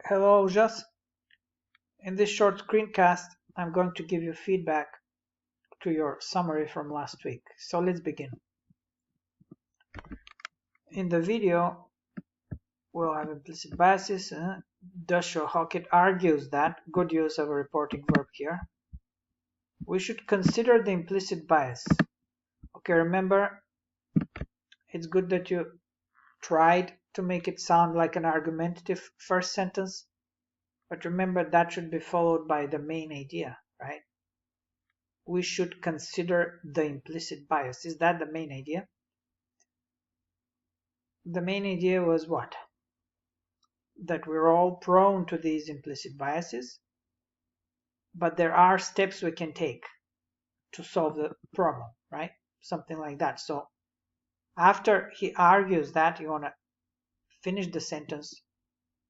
Hello, Jas. In this short screencast, I'm going to give you feedback to your summary from last week. So let's begin. In the video, we'll have implicit biases. Dasho-Hockett argues that, good use of a reporting verb here, we should consider the implicit bias. Okay, remember, it's good that you tried to make it sound like an argumentative first sentence, but remember that should be followed by the main idea, right? We should consider the implicit bias. Is that the main idea? The main idea was what? That we're all prone to these implicit biases, but there are steps we can take to solve the problem, right? Something like that. So after he argues that, you want to finish the sentence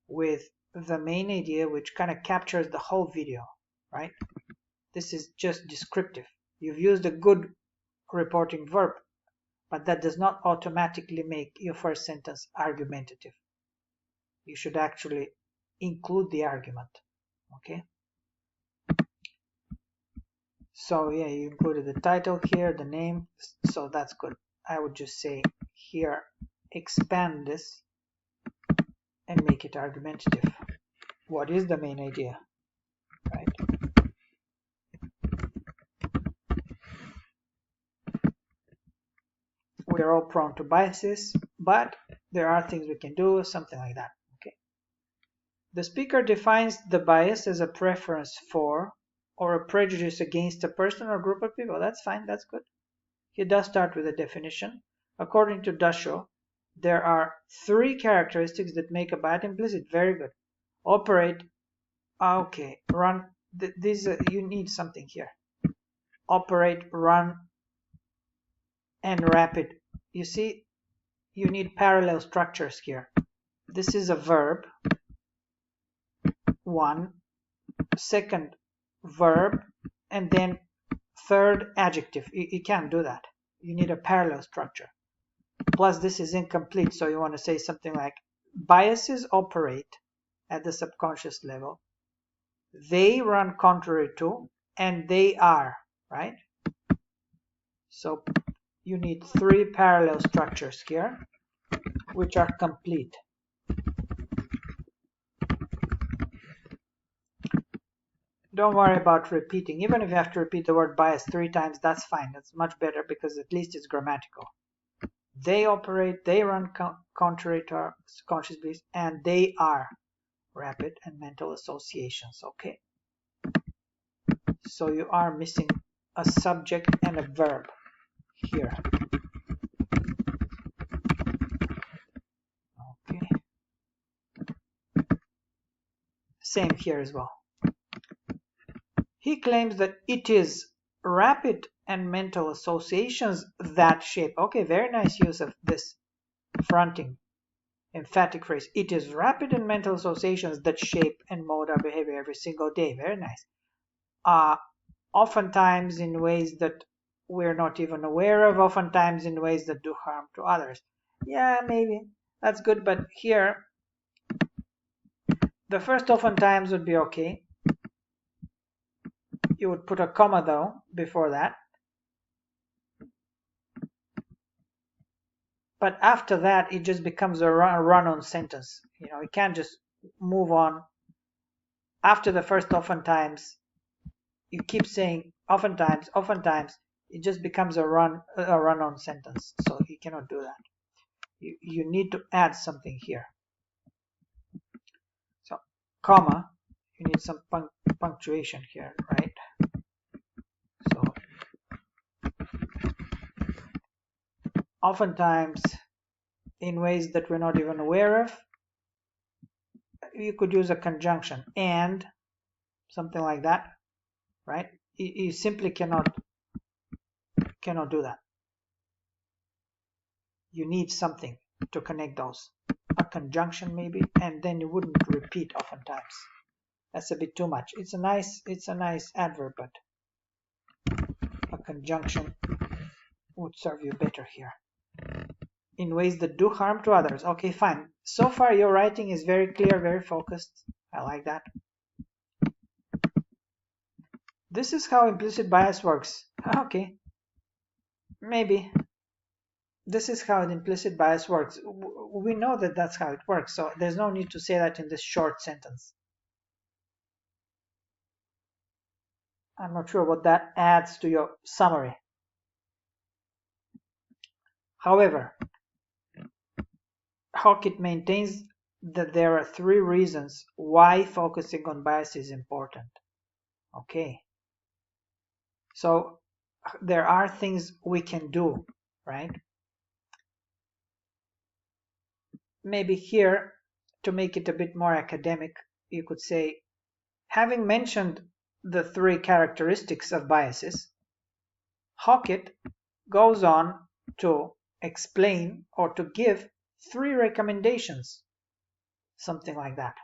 with the main idea, which kind of captures the whole video, right? This is just descriptive. You've used a good reporting verb, but that does not automatically make your first sentence argumentative. You should actually include the argument, okay? So yeah, you included the title here, the name, so that's good. I would just say here, expand this and make it argumentative. What is the main idea, right? We are all prone to biases, but there are things we can do, something like that, okay? The speaker defines the bias as a preference for or a prejudice against a person or group of people. That's fine, that's good. He does start with a definition. According to Dasho, there are 3 characteristics that make a bias implicit. Very good. Operate. Okay, run. These you need something here. Operate, run, and rapid. You see, you need parallel structures here. This is a verb. 1, second verb, and then third adjective. You can't do that. You need a parallel structure. Plus this is incomplete, so you want to say something like biases operate at the subconscious level, they run contrary to, and they are, right? So you need 3 parallel structures here which are complete. Don't worry about repeating. Even if you have to repeat the word bias 3 times, that's fine. That's much better because at least it's grammatical. They operate, they run contrary to our conscious beliefs, and they are rapid and mental associations, okay? So you are missing a subject and a verb here. Okay. Same here as well. He claims that it is rapid and mental associations that shape. Okay, very nice use of this fronting emphatic phrase. It is rapid and mental associations that shape and mold our behavior every single day. Very nice. Oftentimes in ways that we're not even aware of, oftentimes in ways that do harm to others. Yeah, maybe that's good, but here the first oftentimes would be okay. You would put a comma though before that. But after that, it just becomes a run-on sentence. You know, you can't just move on. After the first oftentimes, you keep saying oftentimes, it just becomes a run-on sentence. So you cannot do that. You need to add something here. So, comma, you need some punctuation here, right? So, oftentimes, in ways that we're not even aware of, you could use a conjunction, and something like that, right? You simply cannot do that. You need something to connect those, a conjunction maybe, and then you wouldn't repeat oftentimes. That's a bit too much. It's a nice adverb, but a conjunction would serve you better here. In ways that do harm to others. Okay, fine. So far your writing is very clear, very focused. I like that. This is how implicit bias works. Okay, maybe. This is how the implicit bias works. We know that that's how it works, so there's no need to say that in this short sentence. I'm not sure what that adds to your summary. However, Hockett maintains that there are 3 reasons why focusing on bias is important. Okay. So there are things we can do, right? Maybe here, to make it a bit more academic, you could say, having mentioned the 3 characteristics of biases, Hockett goes on to explain or to give 3 recommendations, something like that,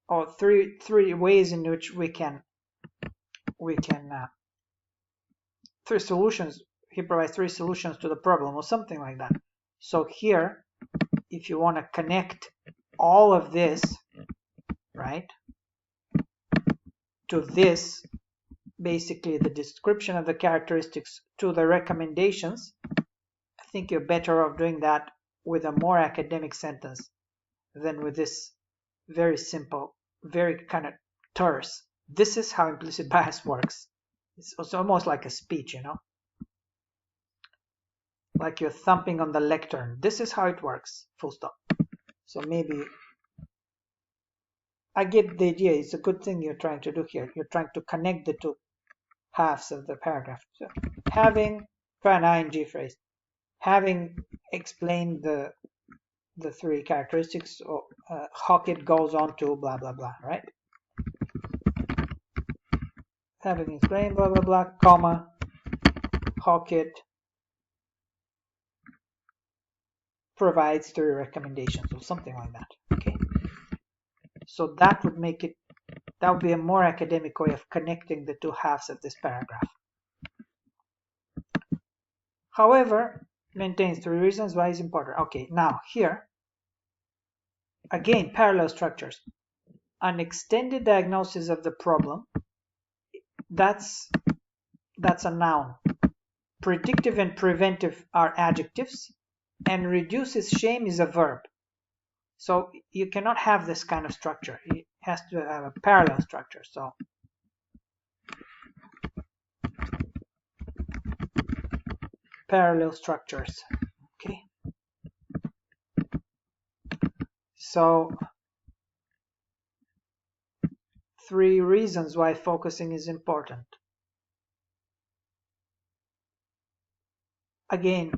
or three ways in which we can 3 solutions. He provides 3 solutions to the problem or something like that. So here, if you want to connect all of this, right, to this, basically the description of the characteristics to the recommendations, I think you're better off doing that with a more academic sentence than with this very simple, very kind of terse. This is how implicit bias works. It's almost like a speech, you know, like you're thumping on the lectern. This is how it works, full stop. So maybe I get the idea. It's a good thing you're trying to do here. You're trying to connect the 2 halves of the paragraph. So having, try an ing phrase, having explained the 3 characteristics, Hockett goes on to blah blah blah, right? Having explained blah blah blah, comma, Hockett provides 3 recommendations or something like that. Okay, so that would make it, that would be a more academic way of connecting the 2 halves of this paragraph. However, maintains 3 reasons why it's important. Okay, now here again, parallel structures. An extended diagnosis of the problem, that's a noun. Predictive and preventive are adjectives, and reduces shame is a verb. So you cannot have this kind of structure. It has to have a parallel structure. So parallel structures. Okay. So 3 reasons why focusing is important. Again,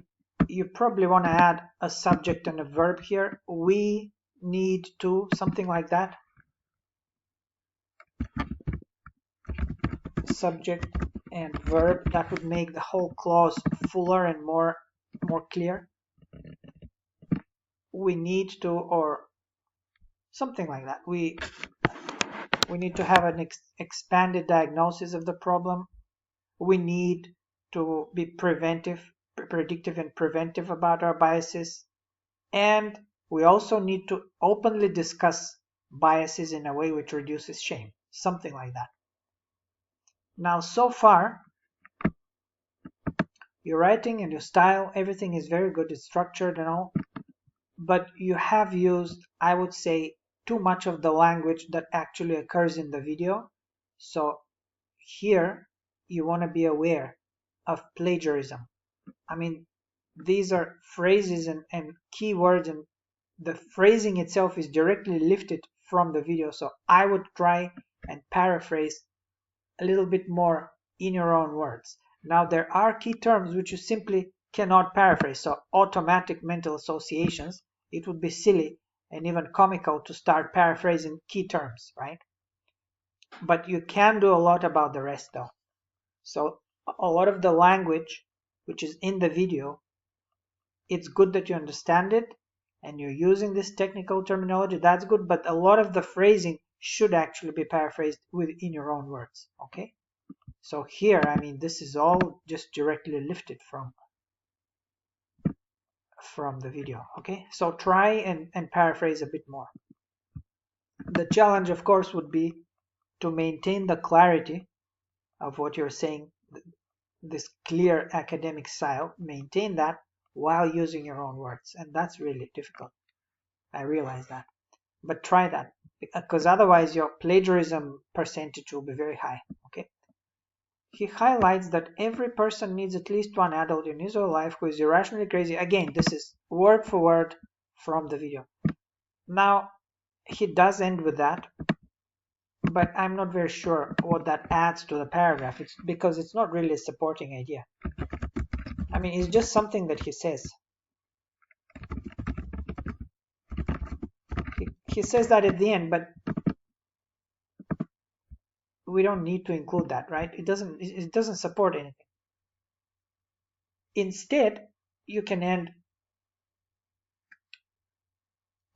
you probably want to add a subject and a verb here. We need to, something like that. Subject and verb, that would make the whole clause fuller and more clear. We need to, or something like that. We need to have an expanded diagnosis of the problem. We need to be predictive and preventive about our biases. And we also need to openly discuss biases in a way which reduces shame. Something like that. Now, so far, your writing and your style, everything is very good. It's structured and all. But you have used, I would say, too much of the language that actually occurs in the video. So here, you want to be aware of plagiarism. I mean, these are phrases and keywords, and the phrasing itself is directly lifted from the video. So I would try and paraphrase a little bit more in your own words. Now, there are key terms which you simply cannot paraphrase. So automatic mental associations, it would be silly and even comical to start paraphrasing key terms, right? But you can do a lot about the rest though. So a lot of the language which is in the video, it's good that you understand it and you're using this technical terminology. That's good, but a lot of the phrasing should actually be paraphrased within your own words. Okay, so here, I mean, this is all just directly lifted from the video. Okay, so try and paraphrase a bit more. The challenge, of course, would be to maintain the clarity of what you're saying, this clear academic style, maintain that while using your own words. And that's really difficult. I realize that. But try that, because otherwise your plagiarism percentage will be very high. Okay. He highlights that every person needs at least one adult in his or her life who is irrationally crazy. Again, this is word for word from the video. Now, he does end with that, but I'm not very sure what that adds to the paragraph. It's because it's not really a supporting idea. I mean, it's just something that he says. He says that at the end, but we don't need to include that, right? It doesn't support anything. Instead, you can end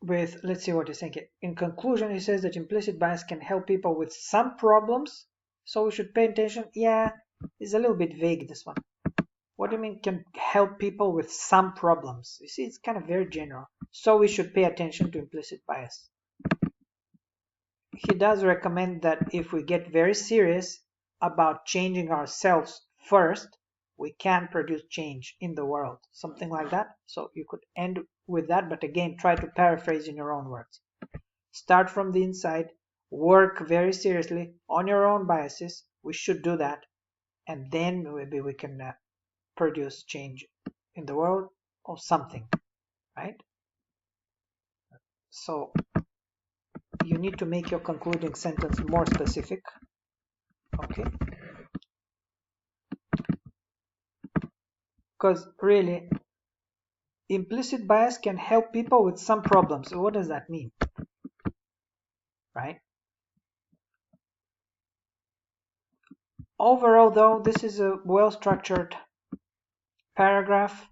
with, let's see what he's saying. In conclusion, he says that implicit bias can help people with some problems, so we should pay attention. Yeah, it's a little bit vague, this one. What do you mean can help people with some problems? You see, it's kind of very general. So we should pay attention to implicit bias. He does recommend that if we get very serious about changing ourselves first, we can produce change in the world. Something like that. So you could end with that, but again, try to paraphrase in your own words. Start from the inside, work very seriously on your own biases. We should do that. And then maybe we can produce change in the world or something, right? So you need to make your concluding sentence more specific. Okay. Because really, implicit bias can help people with some problems. So what does that mean? Right? Overall, though, this is a well-structured paragraph.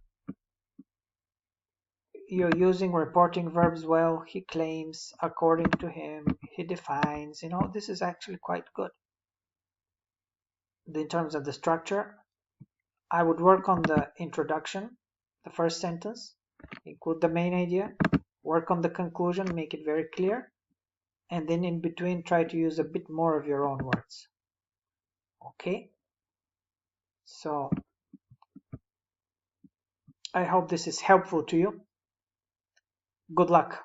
You're using reporting verbs well. He claims, according to him, he defines. This is actually quite good. In terms of the structure, I would work on the introduction, the first sentence, include the main idea, work on the conclusion, make it very clear, and then in between try to use a bit more of your own words. Okay? So I hope this is helpful to you. Good luck.